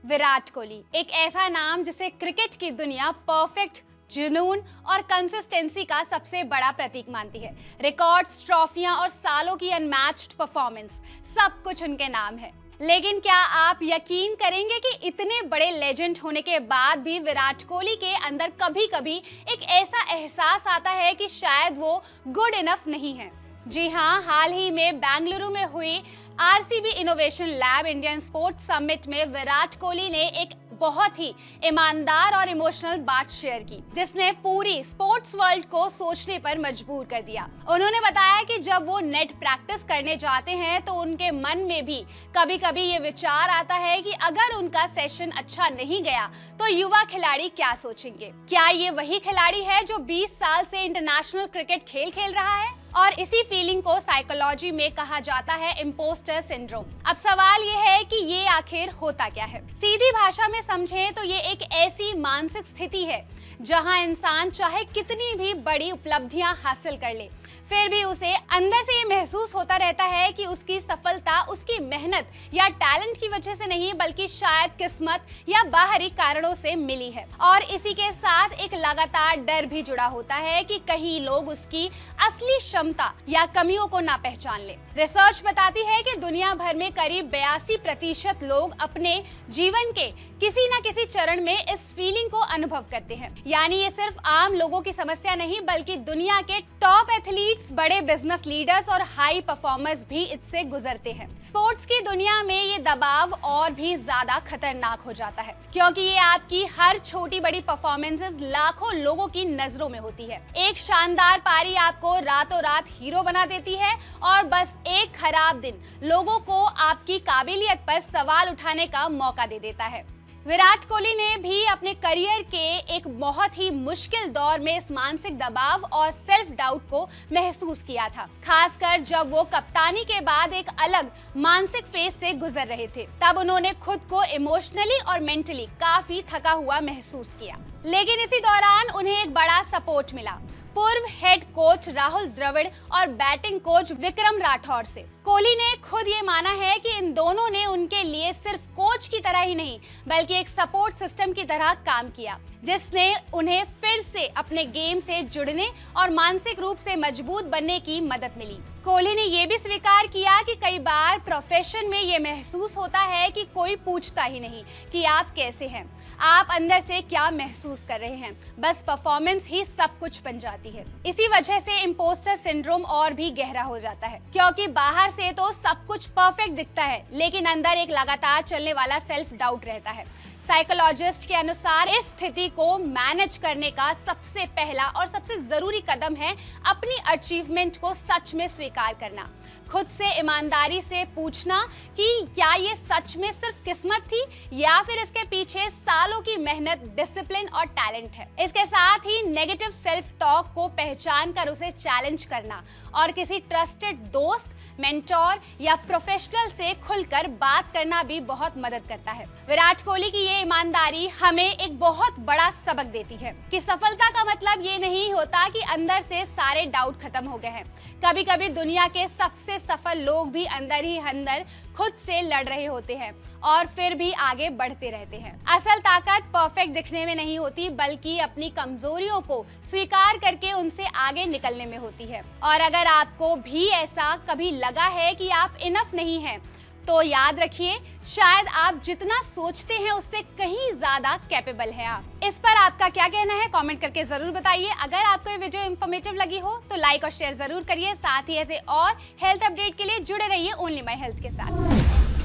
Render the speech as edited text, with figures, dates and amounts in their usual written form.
विराट कोहली एक ऐसा नाम जिसे क्रिकेट की दुनिया परफेक्ट जुनून और कंसिस्टेंसी का सबसे बड़ा प्रतीक मानती है। रिकॉर्ड्स, ट्रॉफियां और सालों की अनमैच्ड परफॉर्मेंस, सब कुछ उनके नाम है। लेकिन क्या आप यकीन करेंगे कि इतने बड़े लेजेंड होने के बाद भी विराट कोहली के अंदर कभी-कभी एक ऐसा एहसास आता है कि शायद वो गुड इनफ नहीं है। जी हाँ, हाल ही में बेंगलुरु में हुई RCB innovation lab Indian sports summit में विराट कोहली ने एक बहुत ही ईमानदार और इमोशनल बात शेयर की, जिसने पूरी स्पोर्ट्स वर्ल्ड को सोचने पर मजबूर कर दिया। उन्होंने बताया कि जब वो नेट प्रैक्टिस करने जाते हैं तो उनके मन में भी कभी-कभी ये विचार आता है कि अगर उनका सेशन अच्छा नहीं गया तो युवा खिलाड़ी क्या सोचेंगे। क्या ये वही खिलाड़ी है जो 20 साल से इंटरनेशनल क्रिकेट खेल रहा है? और इसी फीलिंग को साइकोलॉजी में कहा जाता है इम्पोस्टर सिंड्रोम। अब सवाल ये है कि ये आखिर होता क्या है? सीधी भाषा में समझें तो ये एक ऐसी मानसिक स्थिति है जहां इंसान चाहे कितनी भी बड़ी उपलब्धियां हासिल कर ले, फिर भी उसे अंदर से ये महसूस होता रहता है कि उसकी सफलता उसकी मेहनत या टैलेंट की वजह से नहीं, बल्कि शायद किस्मत या बाहरी कारणों से मिली है। और इसी के साथ एक लगातार डर भी जुड़ा होता है कि कहीं लोग उसकी असली क्षमता या कमियों को ना पहचान ले। रिसर्च बताती है कि दुनिया भर में करीब 82% लोग अपने जीवन के किसी न किसी चरण में इस फीलिंग को अनुभव करते हैं। यानी ये सिर्फ आम लोगों की समस्या नहीं, बल्कि दुनिया के टॉप एथलीट्स, बड़े बिजनेस लीडर्स और हाई परफॉर्मर्स भी इससे गुजरते हैं। स्पोर्ट्स की दुनिया में ये दबाव और भी ज्यादा खतरनाक हो जाता है, क्योंकि ये आपकी हर छोटी बड़ी परफॉर्मेंसेस लाखों लोगों की नजरों में होती है। एक शानदार पारी आपको रातों रात हीरो बना देती है और बस एक खराब दिन लोगों को आपकी काबिलियत पर सवाल उठाने का मौका दे देता है। विराट कोहली ने भी अपने करियर के एक बहुत ही मुश्किल दौर में इस मानसिक दबाव और सेल्फ डाउट को महसूस किया था, खासकर जब वो कप्तानी के बाद एक अलग मानसिक फेज से गुजर रहे थे। तब उन्होंने खुद को इमोशनली और मेंटली काफी थका हुआ महसूस किया। लेकिन इसी दौरान उन्हें एक बड़ा सपोर्ट मिला पूर्व हेड कोच राहुल द्रविड़ और बैटिंग कोच विक्रम राठौर से। कोहली ने खुद ये माना है कि इन दोनों ने उनके लिए सिर्फ कोच की तरह ही नहीं, बल्कि एक सपोर्ट सिस्टम की तरह काम किया, जिसने उन्हें फिर से अपने गेम से जुड़ने और मानसिक रूप से मजबूत बनने की मदद मिली। कोहली ने यह भी स्वीकार किया कि कई बार प्रोफेशन में ये महसूस होता है कि कोई पूछता ही नहीं कि आप कैसे हैं, आप अंदर से क्या महसूस कर रहे हैं, बस परफॉर्मेंस ही सब कुछ बन जाती है। इसी वजह से इम्पोस्टर सिंड्रोम और भी गहरा हो जाता है, क्योंकि बाहर से तो सब कुछ परफेक्ट दिखता है, लेकिन अंदर एक लगातार चलने वाला सेल्फ डाउट रहता है। साइकोलॉजिस्ट के अनुसार इस स्थिति को मैनेज करने का सबसे पहला और सबसे जरूरी कदम है अपनी अचीवमेंट को सच में स्वीकार करना। खुद से ईमानदारी से पूछना कि क्या ये सच में सिर्फ किस्मत थी या फिर इसके पीछे सालों की मेहनत, डिसिप्लिन और टैलेंट है। इसके साथ ही नेगेटिव सेल्फ टॉक को पहचान कर उसे चैलेंज करना और किसी ट्रस्टेड दोस्त, मेंटोर या प्रोफेशनल से खुलकर बात करना भी बहुत मदद करता है। विराट कोहली की ये ईमानदारी हमें एक बहुत बड़ा सबक देती है कि सफलता का मतलब ये नहीं होता कि अंदर से सारे डाउट खत्म हो गए हैं। कभी कभी दुनिया के सबसे सफल लोग भी अंदर ही अंदर खुद से लड़ रहे होते हैं और फिर भी आगे बढ़ते रहते हैं। असल ताकत परफेक्ट दिखने में नहीं होती, बल्कि अपनी कमजोरियों को स्वीकार करके उनसे आगे निकलने में होती है। और अगर आपको भी ऐसा कभी लगा है कि आप इनफ नहीं हैं, तो याद रखिए, शायद आप जितना सोचते हैं उससे कहीं ज्यादा कैपेबल हैं आप। इस पर आपका क्या कहना है, कमेंट करके जरूर बताइए। अगर आपको ये वीडियो इंफॉर्मेटिव लगी हो तो लाइक और शेयर जरूर करिए। साथ ही ऐसे और हेल्थ अपडेट के लिए जुड़े रहिए ओनली माय हेल्थ के साथ।